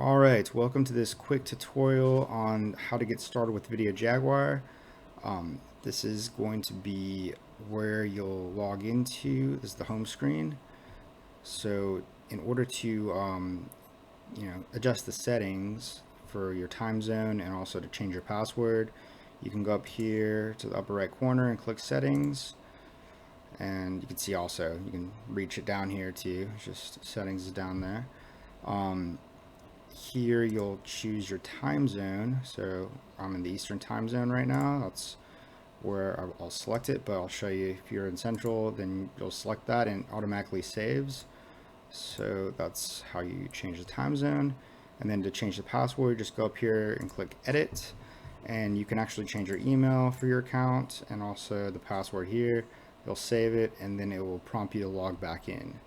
Alright, welcome to this quick tutorial on how to get started with Video Jaguar. This is going to be where you'll log into. This is the home screen. So in order to adjust the settings for your time zone and also to change your password, you can go up here to the upper right corner and click settings. And you can see also, you can reach it down here too. It's just settings is down there. Here you'll choose your time zone. So I'm in the Eastern time zone right now. That's where I'll select it, but I'll show you if you're in Central, then you'll select that and it automatically saves. So that's how you change the time zone. And then to change the password, just go up here and click edit, and you can actually change your email for your account and also the password here. You'll save it and then it will prompt you to log back in.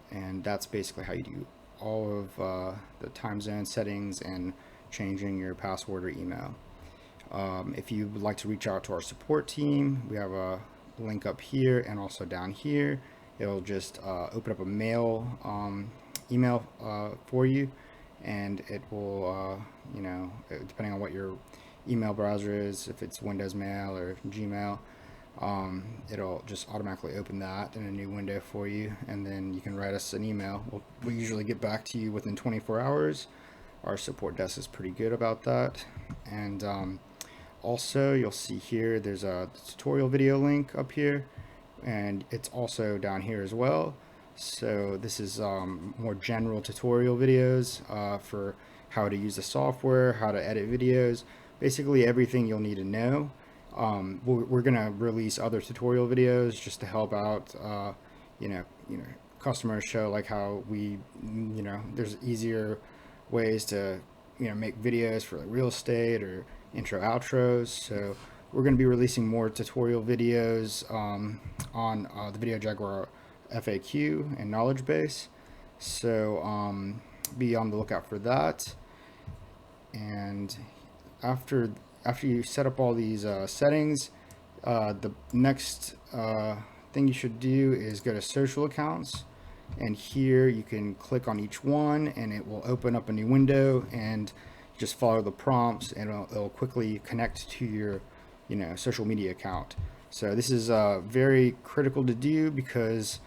And that's basically how you do all of the time zone settings and changing your password or email. If you would like to reach out to our support team, we have a link up here and also down here. It'll just open up a mail email for you, and it will depending on what your email browser is, if it's Windows Mail or Gmail, it'll just automatically open that in a new window for you, and then you can write us an email. We usually get back to you within 24 hours. Our support desk is pretty good about that. And also you'll see here there's a tutorial video link up here, and it's also down here as well. So this is more general tutorial videos for how to use the software, how to edit videos, basically everything you'll need to know. We're gonna release other tutorial videos just to help out, customers, show like how we, there's easier ways to, make videos for like real estate or intro outros. So we're gonna be releasing more tutorial videos on the Video Jaguar FAQ and knowledge base. So be on the lookout for that. And after you set up all these settings, the next thing you should do is go to social accounts, and here you can click on each one and it will open up a new window, and just follow the prompts and it'll quickly connect to your social media account. So this is very critical to do because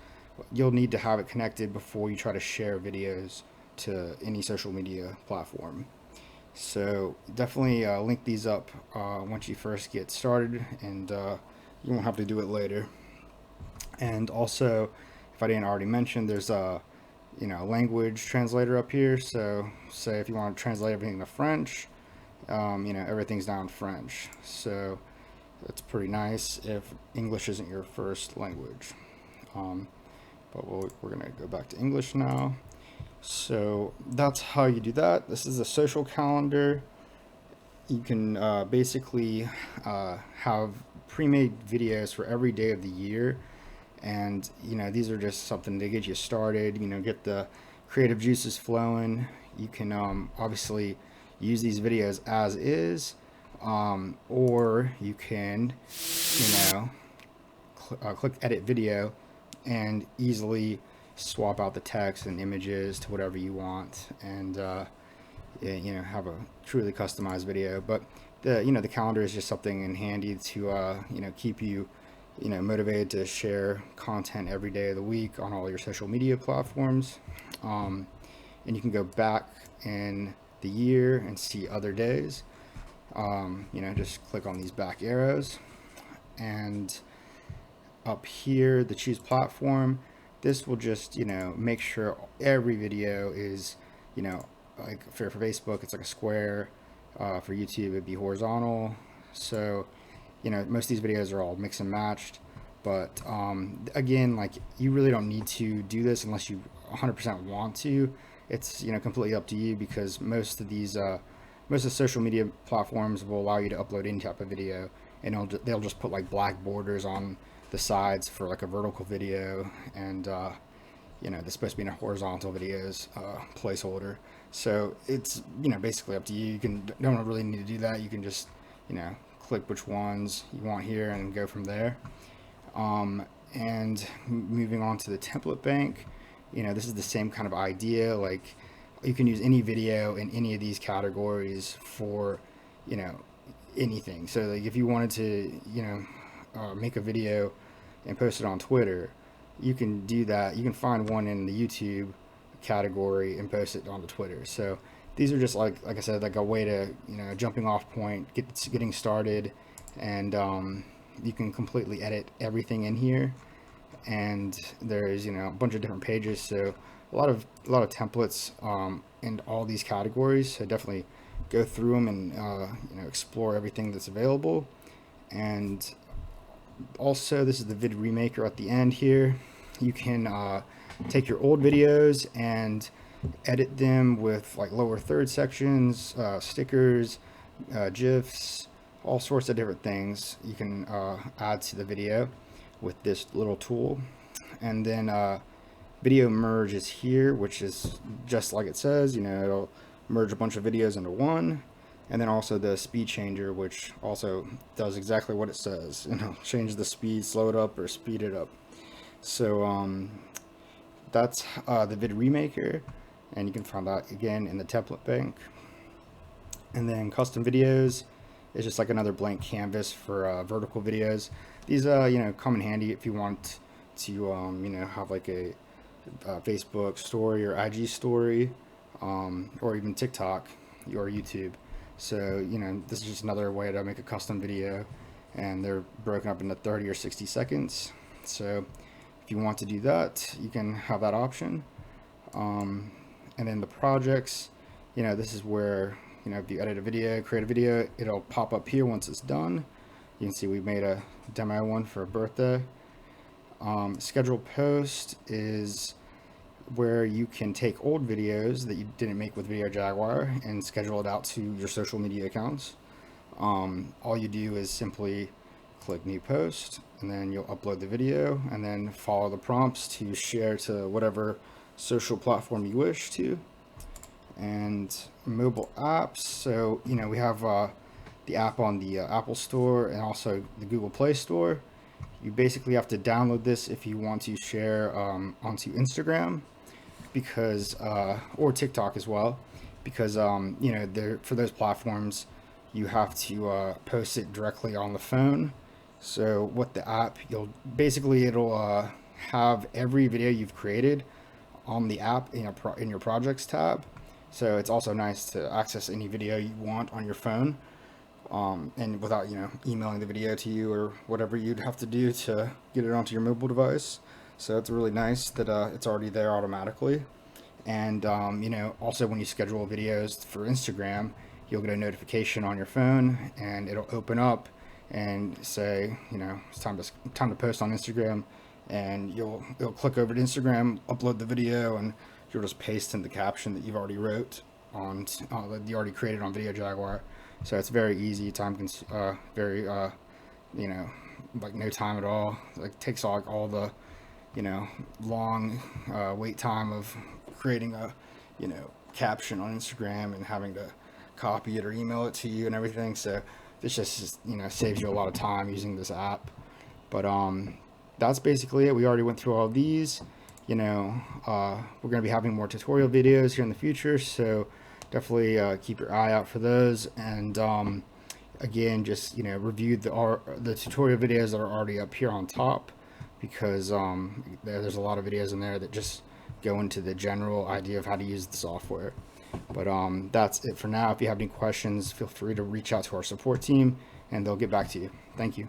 you'll need to have it connected before you try to share videos to any social media platform. So definitely link these up once you first get started, and you won't have to do it later. And also, if I didn't already mention, there's a language translator up here. So say if you want to translate everything to French, everything's down in French. So that's pretty nice if English isn't your first language. But we're gonna go back to English now. So that's how you do that. This is a social calendar. You can basically have pre-made videos for every day of the year, and these are just something to get you started, get the creative juices flowing. You can obviously use these videos as is, or you can click edit video and easily swap out the text and images to whatever you want, and have a truly customized video. But the calendar is just something in handy to keep you motivated to share content every day of the week on all your social media platforms. And you can go back in the year and see other days. Just click on these back arrows, and up here the choose platform. This will just make sure every video is like for Facebook it's like a square, for YouTube it'd be horizontal. So most of these videos are all mix and matched, but again, like, you really don't need to do this unless you 100% want to. It's completely up to you, because most of the social media platforms will allow you to upload any type of video, and they'll just put like black borders on the sides for like a vertical video, and they're supposed to be in a horizontal videos placeholder. So it's basically up to you. You don't really need to do that. You can just click which ones you want here and go from there. And moving on to the template bank, this is the same kind of idea. Like you can use any video in any of these categories for, you know, anything. So like if you wanted to, you know, make a video and post it on Twitter, you can do that. You can find one in the YouTube category and post it onto Twitter. So these are just like I said, like a way to, you know, jumping off point, getting started, and you can completely edit everything in here. And there's, you know, a bunch of different pages, so a lot of templates in all these categories. So definitely go through them and you know, explore everything that's available. And also, this is the vid remaker at the end here. You can take your old videos and edit them with like lower third sections, stickers, GIFs, all sorts of different things you can add to the video with this little tool. And then video merge is here, which is just like it says, you know, it'll merge a bunch of videos into one. And then also the speed changer, which also does exactly what it says, you know, change the speed, slow it up or speed it up. So that's the vid remaker, and you can find that again in the template bank. And then custom videos is just like another blank canvas for vertical videos. These you know, come in handy if you want to you know, have like a Facebook story or IG story, or even TikTok or YouTube. So, you know, this is just another way to make a custom video, and they're broken up into 30 or 60 seconds. So if you want to do that, you can have that option. And then the projects, you know, this is where, you know, if you edit a video, create a video, it'll pop up here once it's done. You can see we made a demo one for a birthday. Schedule post is where you can take old videos that you didn't make with Video Jaguar and schedule it out to your social media accounts. All you do is simply click new post, and then you'll upload the video, and then follow the prompts to share to whatever social platform you wish to. And mobile apps, so, you know, we have the app on the Apple Store and also the Google Play Store. You basically have to download this if you want to share onto Instagram, because or TikTok as well, because you know, for those platforms you have to post it directly on the phone. So what the app, it'll have every video you've created on the app in your projects tab. So it's also nice to access any video you want on your phone, and without, you know, emailing the video to you or whatever you'd have to do to get it onto your mobile device. So it's really nice that it's already there automatically. And you know, also when you schedule videos for Instagram, you'll get a notification on your phone, and it'll open up and say, you know, it's time to post on Instagram, and you'll click over to Instagram, upload the video, and you'll just paste in the caption that you've already wrote on that you already created on Video Jaguar. So it's very easy, very you know, like no time at all. Like takes all the, you know, long wait time of creating a, you know, caption on Instagram and having to copy it or email it to you and everything. So this just, you know, saves you a lot of time using this app. But that's basically it. We already went through all of these. You know, we're going to be having more tutorial videos here in the future, so definitely keep your eye out for those. And again, just, you know, review the tutorial videos that are already up here on top, because there's a lot of videos in there that just go into the general idea of how to use the software. But that's it for now. If you have any questions, feel free to reach out to our support team, and they'll get back to you. Thank you.